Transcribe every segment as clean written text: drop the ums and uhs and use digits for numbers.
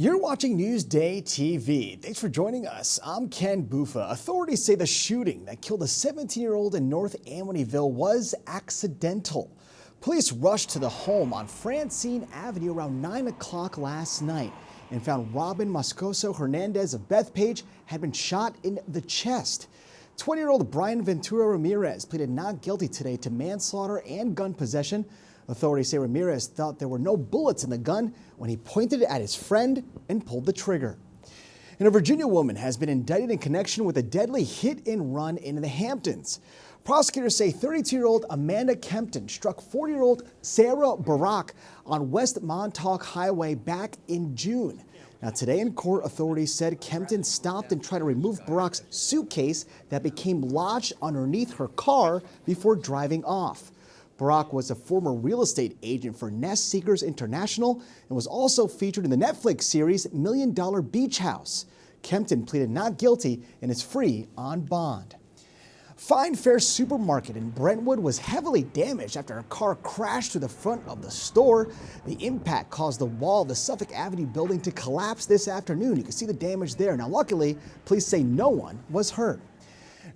You're watching Newsday TV. Thanks for joining us. I'm Ken Bufa. Authorities say the shooting that killed a 17-year-old in North Amityville was accidental. Police rushed to the home on Francine Avenue around 9 o'clock last night and found Robin Moscoso Hernandez of Bethpage had been shot in the chest. 20-year-old Brian Ventura Ramirez pleaded not guilty today to manslaughter and gun possession. Authorities say Ramirez thought there were no bullets in the gun when he pointed it at his friend and pulled the trigger. And a Virginia woman has been indicted in connection with a deadly hit-and-run in the Hamptons. Prosecutors say 32-year-old Amanda Kempton struck 40-year-old Sarah Barak on West Montauk Highway back in June. Now, today in court, authorities said Kempton stopped and tried to remove Barak's suitcase that became lodged underneath her car before driving off. Barak was a former real estate agent for Nest Seekers International and was also featured in the Netflix series $1 Million Beach House. Kempton pleaded not guilty and is free on bond. Fine Fair Supermarket in Brentwood was heavily damaged after a car crashed through the front of the store. The impact caused the wall of the Suffolk Avenue building to collapse this afternoon. You can see the damage there. Now, luckily, police say no one was hurt.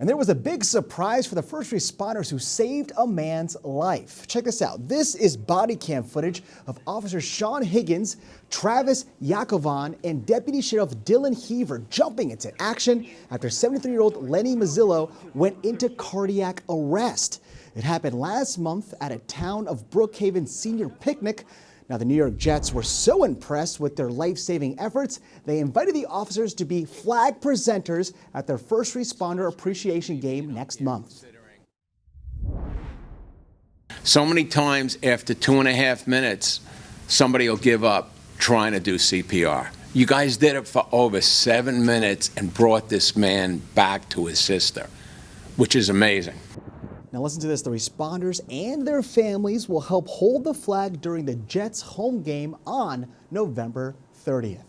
And there was a big surprise for the first responders who saved a man's life. Check this out. This is body cam footage of Officers Sean Higgins, Travis Yakovan, and Deputy Sheriff Dylan Heaver jumping into action after 73-year-old Lenny Mazzillo went into cardiac arrest. It happened last month at a Town of Brookhaven senior picnic. Now, the New York Jets were so impressed with their life-saving efforts, they invited the officers to be flag presenters at their First Responder Appreciation Game next month. So many times after 2.5 minutes, somebody will give up trying to do CPR. You guys did it for over 7 minutes and brought this man back to his sister, which is amazing. Now listen to this, the responders and their families will help hold the flag during the Jets home game on November 30th.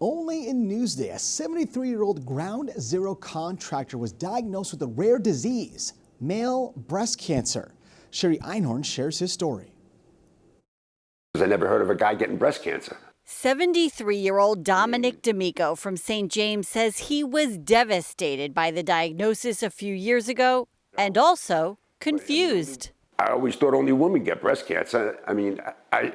Only in Newsday, a 73-year-old Ground Zero contractor was diagnosed with a rare disease, male breast cancer. Sherry Einhorn shares his story. I never heard of a guy getting breast cancer. 73-year-old Dominic D'Amico from St. James says he was devastated by the diagnosis a few years ago and also confused. I always thought only women get breast cancer. I mean, I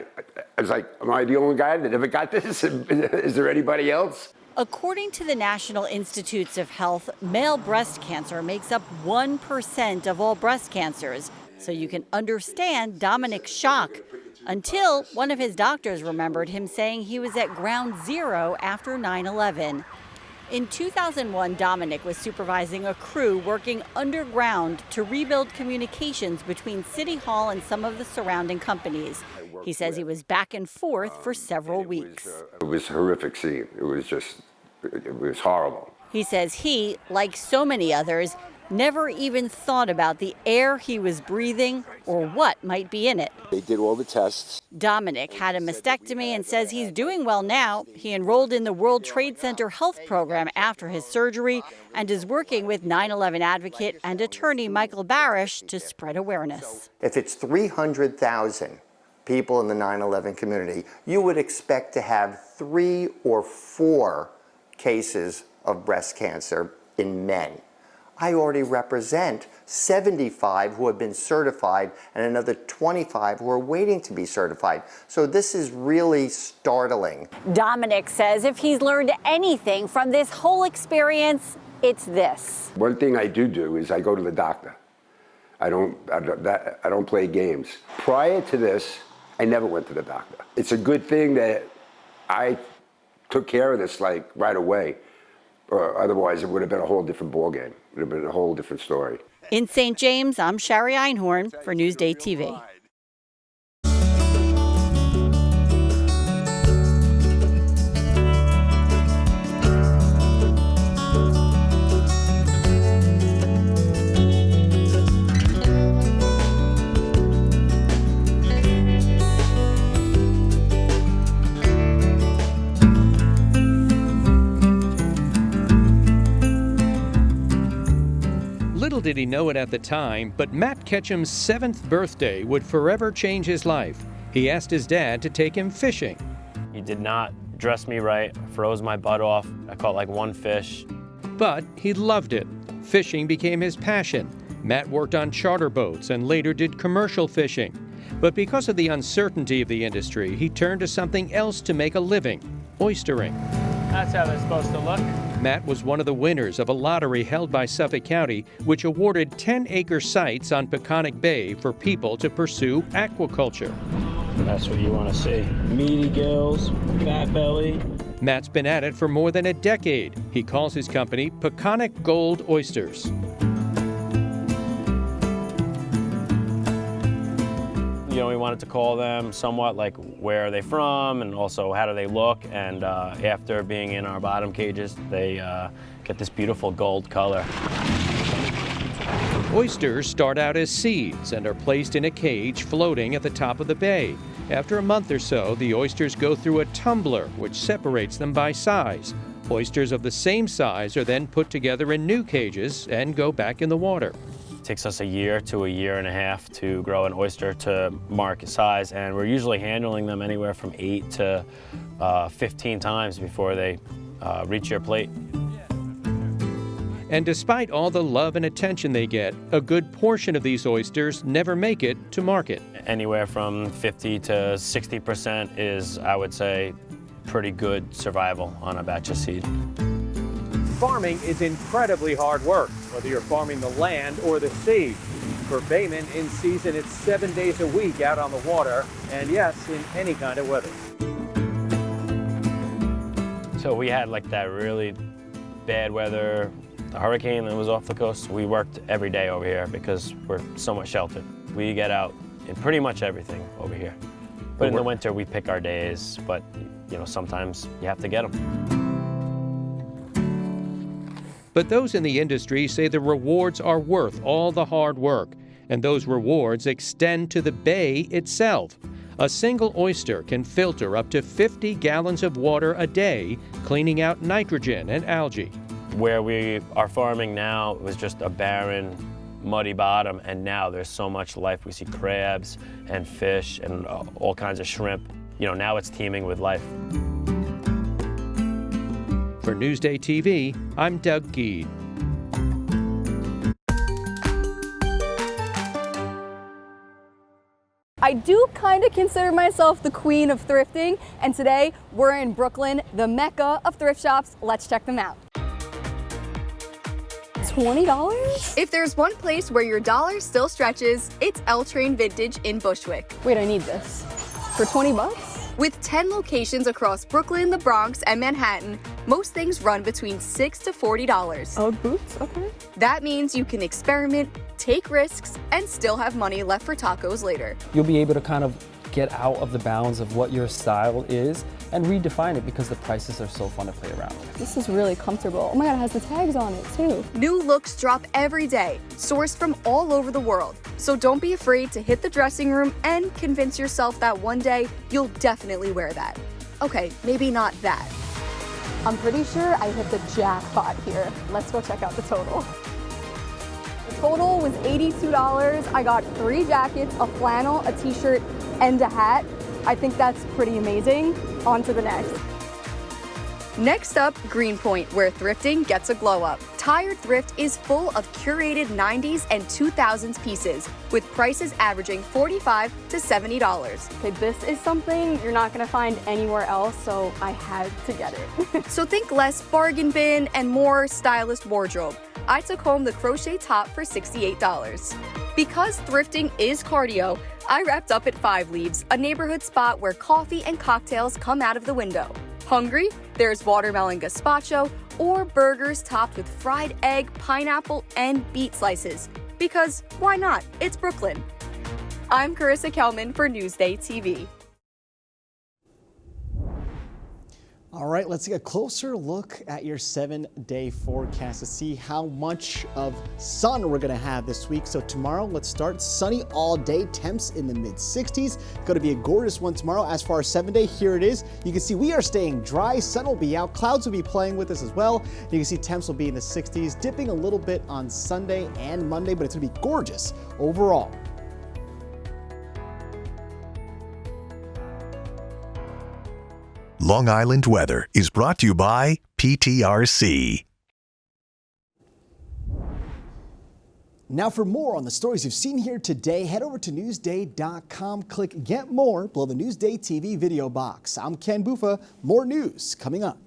was like, am I the only guy that ever got this? Is there anybody else? According to the National Institutes of Health, male breast cancer makes up 1% of all breast cancers. So you can understand Dominic's shock until one of his doctors remembered him saying he was at ground zero after 9/11. In 2001, Dominic was supervising a crew working underground to rebuild communications between City Hall and some of the surrounding companies. He says he was back and forth for several weeks. It was a horrific scene. It was horrible. He says he, like so many others, never even thought about the air he was breathing or what might be in it. They did all the tests. Dominic had a mastectomy and says he's doing well now. He enrolled in the World Trade Center health program after his surgery and is working with 9/11 advocate and attorney Michael Barish to spread awareness. If it's 300,000 people in the 9/11 community, you would expect to have 3 or 4 cases of breast cancer in men. I already represent 75 who have been certified and another 25 who are waiting to be certified. So this is really startling. Dominic says if he's learned anything from this whole experience, it's this. One thing I do is I go to the doctor. I don't play games. Prior to this, I never went to the doctor. It's a good thing that I took care of this like right away. Or otherwise, it would have been a whole different ballgame. It would have been a whole different story. In St. James, I'm Sherry Einhorn for Newsday TV. Little did he know it at the time, but Matt Ketchum's 7th birthday would forever change his life. He asked his dad to take him fishing. He did not dress me right, froze my butt off. I caught like one fish. But he loved it. Fishing became his passion. Matt worked on charter boats and later did commercial fishing. But because of the uncertainty of the industry, he turned to something else to make a living: oystering. That's how they're supposed to look. Matt was one of the winners of a lottery held by Suffolk County, which awarded 10-acre sites on Peconic Bay for people to pursue aquaculture. That's what you want to see. Meaty gills, fat belly. Matt's been at it for more than a decade. He calls his company Peconic Gold Oysters. You know, we wanted to call them somewhat like where are they from and also how do they look. And after being in our bottom cages, they get this beautiful gold color. Oysters start out as seeds and are placed in a cage floating at the top of the bay. After a month or so, the oysters go through a tumbler, which separates them by size. Oysters of the same size are then put together in new cages and go back in the water. It takes us a year to a year and a half to grow an oyster to market size, and we're usually handling them anywhere from 8 to 15 times before they reach your plate. And despite all the love and attention they get, a good portion of these oysters never make it to market. Anywhere from 50 to 60% is, I would say, pretty good survival on a batch of seed. Farming is incredibly hard work, whether you're farming the land or the sea. For Bayman, in season, it's 7 days a week out on the water, and yes, in any kind of weather. So we had like that really bad weather, the hurricane that was off the coast. We worked every day over here because we're so much sheltered. We get out in pretty much everything over here. But in the winter, we pick our days, but you know, sometimes you have to get them. But those in the industry say the rewards are worth all the hard work, and those rewards extend to the bay itself. A single oyster can filter up to 50 gallons of water a day, cleaning out nitrogen and algae. Where we are farming now was just a barren, muddy bottom, and now there's so much life. We see crabs and fish and all kinds of shrimp. You know, now it's teeming with life. For Newsday TV, I'm Doug Geed. I do kind of consider myself the queen of thrifting, and today we're in Brooklyn, the mecca of thrift shops. Let's check them out. $20? If there's one place where your dollar still stretches, it's L Train Vintage in Bushwick. Wait, I need this. For 20 bucks? With 10 locations across Brooklyn, the Bronx, and Manhattan, most things run between $6 to $40. Oh, boots? Okay. That means you can experiment, take risks, and still have money left for tacos later. You'll be able to kind of get out of the bounds of what your style is and redefine it because the prices are so fun to play around with. This is really comfortable. Oh my God, it has the tags on it too. New looks drop every day, sourced from all over the world. So don't be afraid to hit the dressing room and convince yourself that one day you'll definitely wear that. Okay, maybe not that. I'm pretty sure I hit the jackpot here. Let's go check out the total. The total was $82. I got 3 jackets, a flannel, a t-shirt, and a hat. I think that's pretty amazing. On to the next. Next up, Greenpoint, where thrifting gets a glow up. Tired Thrift is full of curated 90s and 2000s pieces, with prices averaging $45 to $70. Okay, this is something you're not gonna find anywhere else, so I had to get it. So think less bargain bin and more stylish wardrobe. I took home the crochet top for $68. Because thrifting is cardio, I wrapped up at 5 Leaves, a neighborhood spot where coffee and cocktails come out of the window. Hungry? There's watermelon gazpacho or burgers topped with fried egg, pineapple, and beet slices. Because why not? It's Brooklyn. I'm Carissa Kelman for Newsday TV. All right, let's take a closer look at your 7-day forecast to see how much of sun we're going to have this week. So tomorrow, let's start sunny all day, temps in the mid-60s. Going to be a gorgeous one tomorrow. As far as 7-day, here it is. You can see we are staying dry. Sun will be out. Clouds will be playing with us as well. You can see temps will be in the 60s, dipping a little bit on Sunday and Monday, but it's going to be gorgeous overall. Long Island weather is brought to you by PTRC. Now for more on the stories you've seen here today, head over to Newsday.com. Click Get More below the Newsday TV video box. I'm Ken Buffa. More news coming up.